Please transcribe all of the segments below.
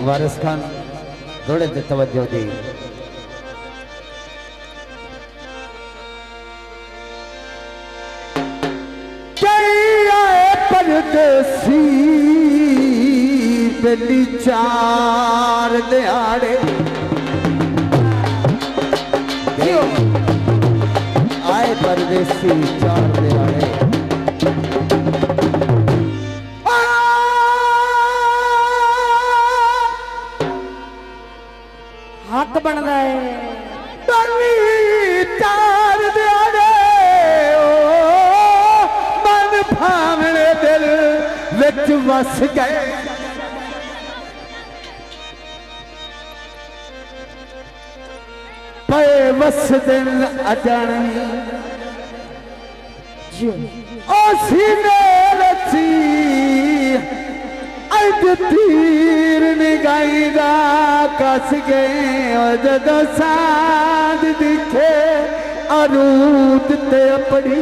वारिस खान थोड़े ते तवज्जो दी। परदेसी दिल्ली 4 दिहाड़े आए, परदेसी 4 दिहाड़े हक बनता है। 4 दिहाड़े मन भावने दिल विच वस गए। पे वस दिल अजाने सीने रची अज तीर निगाईदा कस गए। और जदों सांझ दिखे अरूद ते अपनी,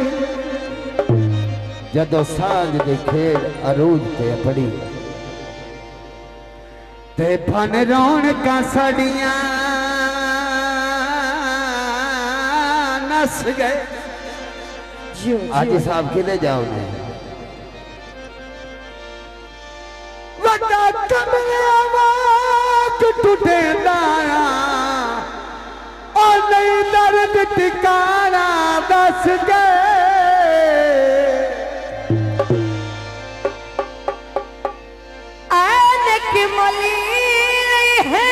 जदों सांझ दिखे अरूद ते अपनी ते फन रौनकां साड़ियां नस गए। आज साहब किधे जाओगे? वड्डा कमले वाक टूटे दाया और नहीं दर्द ठिकाना दस गए। आनक मली है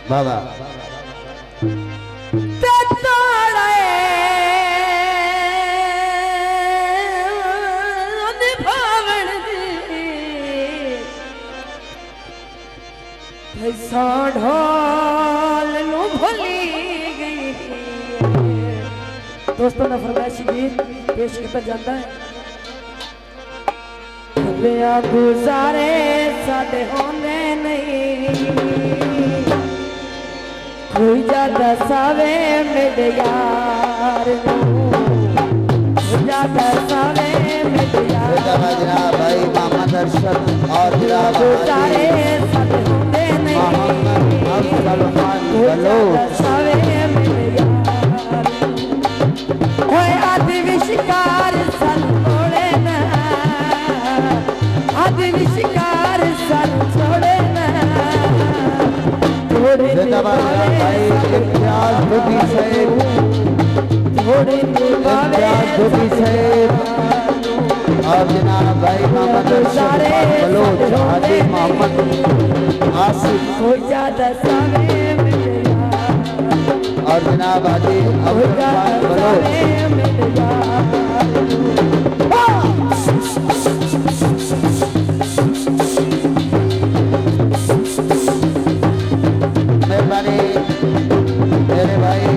बाबा ढोल नू भुली गई। दोस्तों का फरमाइशी गीत पेश किया जाता है। गुजारे साडे होंदे नहीं, कोई ज्यादा सावे मेरे यार ज्यादा सावे मेरे यार। जनाब भाई मोहम्मद अरशद और गुजारे साडे होंदे आदि विशिकार सन छोड़े न, आदि विशिकार सन छोड़े न। थोड़े और जनाब भाई मोहम्मद अरशद बलोच हाजी मोहम्मद आसिफ हो ज्यादा सावे मेरे यार। और जनाब हाजी अब्दुल बलोच मेहरबानी मेरे भाई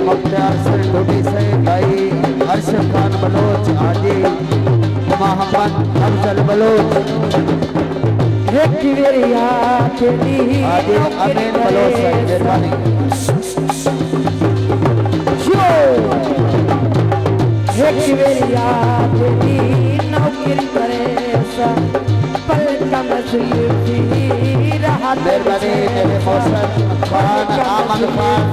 मुख्तार से ढूंढी से भाई अरशद खान बलोच हाजी मोहम्मद अफजल बलोच एक वेरिया तेरी आदि अमीन बलोच मेहरबानी। एक वेरिया तेरी नौकरी करे सा पल का मसली राहत। मेहरबानी मेरे मौसम खान आमद खान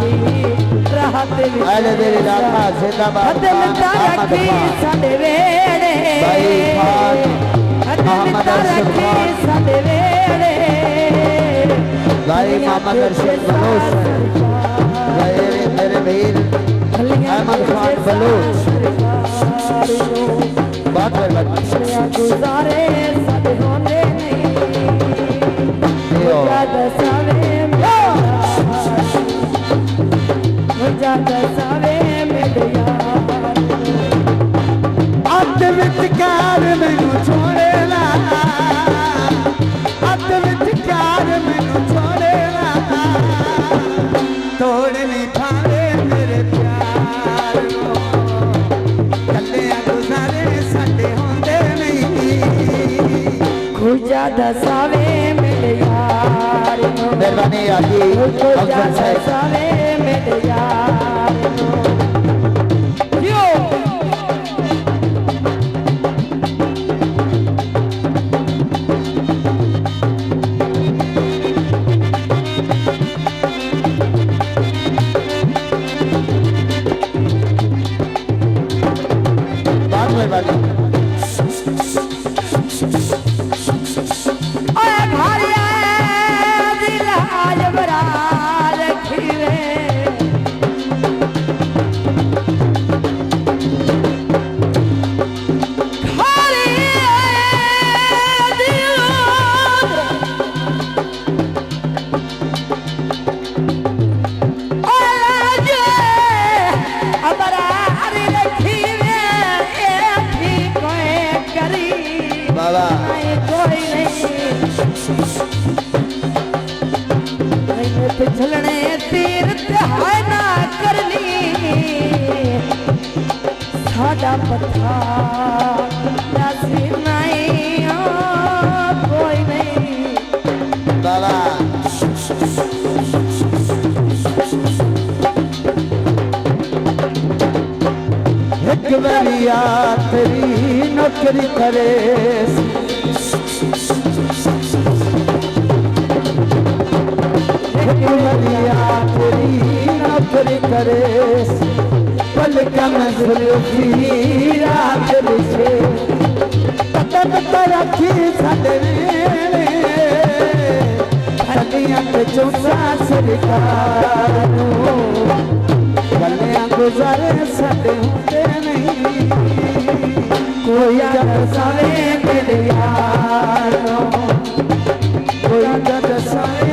राहत अहले दिल इलाका जिंदाबाद दिल तरक्की साडे वेड़े भाई खान मोहम्मद अरशद खान साडे वेड़े भाई मोहम्मद अरशद बलोच मेरे वीर अहमद खान बलोच बहुत गुजारे साडे होंदे नहीं, ज्यादा सावे ज्यादा सावे मेरे यार। अद विचकार मैनू छोड़े ना, अद विचकार मैनू छोड़े ना, तोड़ नहीं पावे मेरे प्यार को। कल्ले गुजारे साडे होंदे नहीं, ज्यादा सावे मेरे यार। मेहरबानी आदि मुझको अफजल जाता साहब सावे मेरे यार क्यों बहुत मेहरबानी ओए भारिया दिल आज बरा रखीवे बाबा कोई नहीं पिछलने तीर्थ है ना करनी साडा पथा दासी नहीं कोई नहीं बाबा एक बलिया तेरी नौकरी करे एक बलिया तेरी नौकरी करे पलकन जुल्फी रात से पतन तरखी साडे हलियां ते चौसा सरकार गलियां गुजारे साडे होंदे नहीं कोई जग सावे मेरे यारो कोई जग सावे